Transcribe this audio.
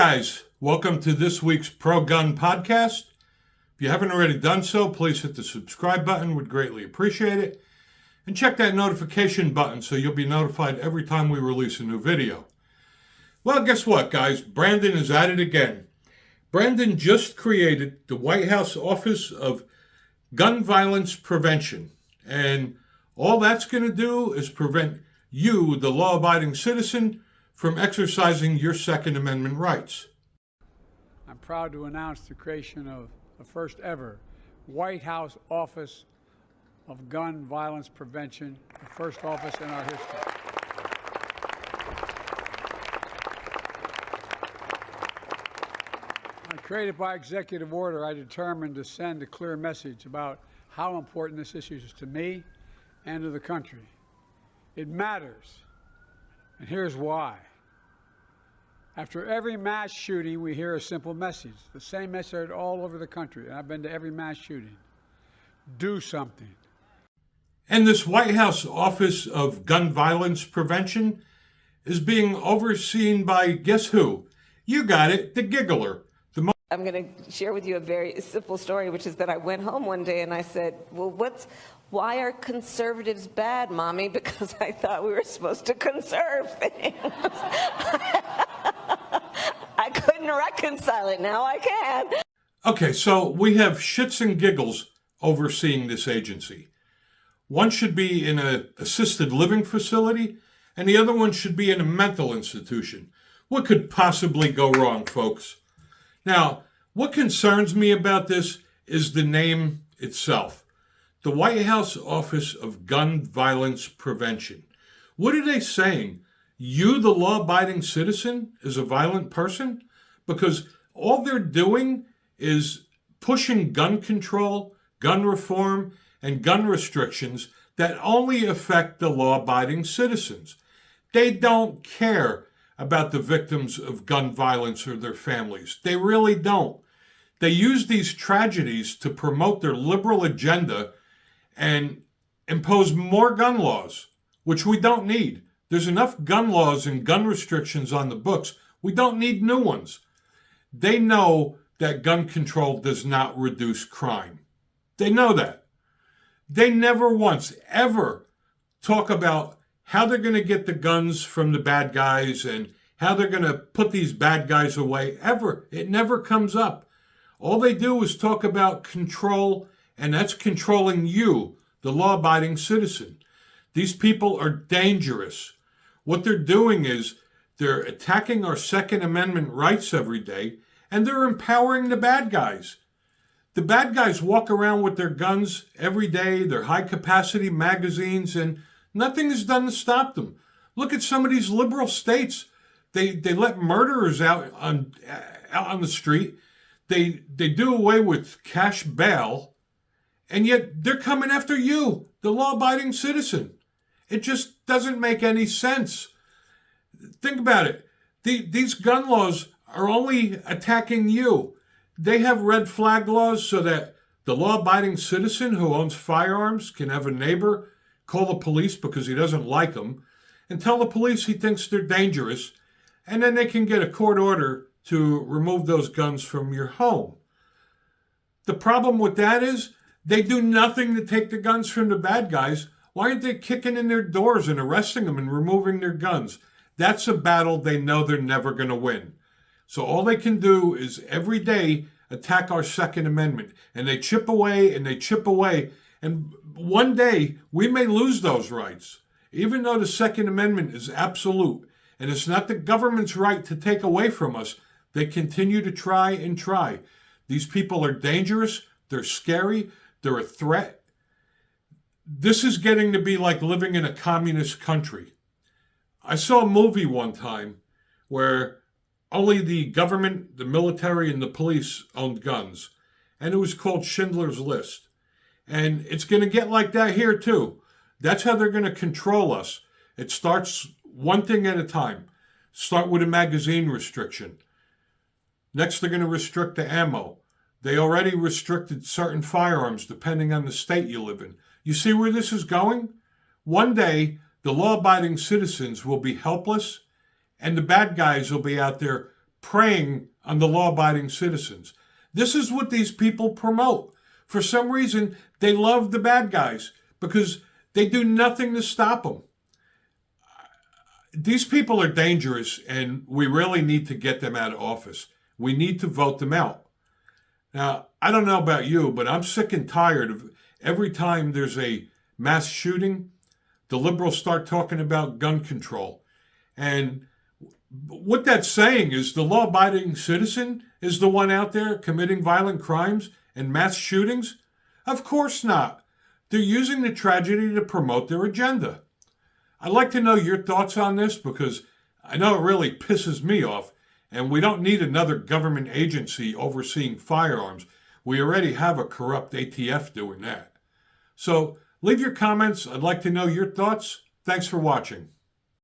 guys, welcome to this week's Pro Gun Podcast. If you haven't already done so, please hit the subscribe button, would greatly appreciate it. And check that notification button so you'll be notified every time we release a new video. Well, guess what, guys? Brandon is at it again. Brandon just created the White House Office of Gun Violence Prevention. And all that's going to do is prevent you, the law-abiding citizen, from exercising your Second Amendment rights. I'm proud to announce the creation of the first ever White House Office of Gun Violence Prevention, the first office in our history. Created by executive order, I determined to send a clear message about how important this issue is to me and to the country. It matters, and here's why. After every mass shooting, we hear a simple message, the same message all over the country, and I've been to every mass shooting. Do something. And this White House Office of Gun Violence Prevention is being overseen by, guess who? You got it, the giggler. I'm going to share with you a very simple story, which is that I went home one day and I said, well, why are conservatives bad, Mommy? Because I thought we were supposed to conserve things. I couldn't reconcile it. Now I can. Okay, so we have shits and giggles overseeing this agency. One should be in an assisted living facility, and the other one should be in a mental institution. What could possibly go wrong, folks? Now, what concerns me about this is the name itself. The White House Office of Gun Violence Prevention. What are they saying? You, the law-abiding citizen, is a violent person? Because all they're doing is pushing gun control, gun reform, and gun restrictions that only affect the law-abiding citizens. They don't care about the victims of gun violence or their families. They really don't. They use these tragedies to promote their liberal agenda and impose more gun laws, which we don't need. There's enough gun laws and gun restrictions on the books. We don't need new ones. They know that gun control does not reduce crime. They know that. They never once, ever talk about how they're going to get the guns from the bad guys and how they're going to put these bad guys away, ever. It never comes up. All they do is talk about control, and that's controlling you, the law-abiding citizen. These people are dangerous. What they're doing is they're attacking our Second Amendment rights every day, and they're empowering the bad guys. The bad guys walk around with their guns every day, their high-capacity magazines, and nothing is done to stop them. Look at some of these liberal states. They let murderers out on the street. They do away with cash bail, and yet they're coming after you, the law-abiding citizen. It just doesn't make any sense. Think about it. These gun laws are only attacking you. They have red flag laws so that the law-abiding citizen who owns firearms can have a neighbor call the police because he doesn't like them and tell the police he thinks they're dangerous, and then they can get a court order to remove those guns from your home. The problem with that is they do nothing to take the guns from the bad guys. Why aren't they kicking in their doors and arresting them and removing their guns? That's a battle they know they're never going to win. So all they can do is every day attack our Second Amendment. And they chip away and they chip away. And one day we may lose those rights. Even though the Second Amendment is absolute and it's not the government's right to take away from us, they continue to try and try. These people are dangerous. They're scary. They're a threat. This is getting to be like living in a communist country. I saw a movie one time where only the government, the military, and the police owned guns. And it was called Schindler's List. And it's going to get like that here too. That's how they're going to control us. It starts one thing at a time. Start with a magazine restriction. Next, they're going to restrict the ammo. They already restricted certain firearms depending on the state you live in. You see where this is going? One day, the law-abiding citizens will be helpless, and the bad guys will be out there preying on the law-abiding citizens. This is what these people promote. For some reason, they love the bad guys because they do nothing to stop them. These people are dangerous, and we really need to get them out of office. We need to vote them out. Now, I don't know about you, but I'm sick and tired of every time there's a mass shooting, the liberals start talking about gun control. And what that's saying is the law-abiding citizen is the one out there committing violent crimes and mass shootings? Of course not. They're using the tragedy to promote their agenda. I'd like to know your thoughts on this because I know it really pisses me off, and we don't need another government agency overseeing firearms. We already have a corrupt ATF doing that. So leave your comments. I'd like to know your thoughts. Thanks for watching.